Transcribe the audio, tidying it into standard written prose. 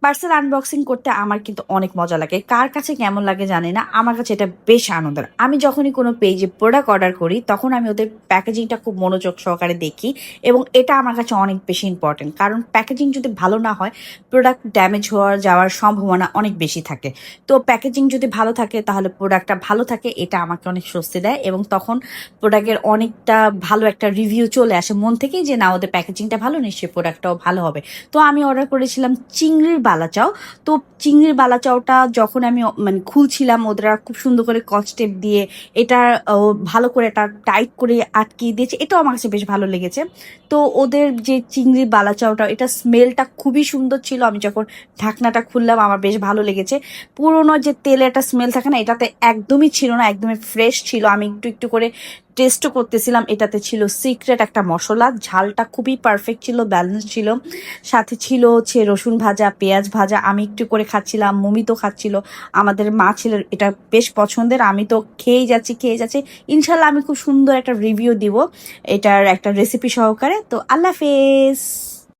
Parcel unboxing করতে আমার কিন্তু অনেক মজা লাগে। কার কাছে কেমন লাগে জানি না, আমার কাছে এটা বেশ আনন্দের। আমি যখনই কোনো পেজে প্রোডাক্ট অর্ডার করি তখন আমি ওদের প্যাকেজিংটা খুব মনোযোগ সহকারে দেখি, এবং এটা আমার কাছে অনেক বেশি ইম্পর্টেন্ট। কারণ প্যাকেজিং যদি ভালো না হয়, প্রোডাক্ট ড্যামেজ যাওয়ার সম্ভাবনা অনেক বেশি থাকে। তো প্যাকেজিং যদি ভালো থাকে তাহলে প্রোডাক্টটা ভালো থাকে, এটা আমাকে অনেক স্বস্তি দেয়, এবং তখন প্রোডাক্টের অনেকটা ভালো একটা রিভিউ চলে আসে মন থেকেই, যে না ওদের প্যাকেজিংটা ভালো, নিশ্চয়ই প্রোডাক্টটাও ভালো হবে। তো আমি অর্ডার করেছিলাম চিংড়ির বালাচাও। তো চিংড়ির বালাচাওটা যখন আমি মানে খুলছিলাম, ওরা খুব সুন্দর করে কস্টেপ দিয়ে এটা ভালো করে এটা টাইট করে আটকিয়ে দিয়েছে, এটাও আমার কাছে বেশ ভালো লেগেছে। তো ওদের যে চিংড়ির বালাচাওটা, এটা স্মেলটা খুবই সুন্দর ছিল। আমি যখন ঢাকনাটা খুললাম আমার বেশ ভালো লেগেছে। পুরোনো যে তেলে একটা স্মেল থাকে না, এটাতে একদমই ছিল না, একদমই ফ্রেশ ছিল। আমি একটু একটু করে টেস্টও করতেছিলাম। এটাতে ছিল সিক্রেট একটা মশলা, ঝালটা খুবই পারফেক্ট ছিল, ব্যালেন্স ছিল। সাথে ছিল হচ্ছে রসুন ভাজা, পেঁয়াজ ভাজা। আমি একটু করে খাচ্ছিলাম, মমি তো খাচ্ছিল। আমাদের মা ছিল এটা বেশ পছন্দের, আমি তো খেয়েই যাচ্ছি। ইনশাল্লাহ আমি খুব সুন্দর একটা রিভিউ দিব এটার একটা রেসিপি সহকারে। তো আল্লাহ হাফেজ।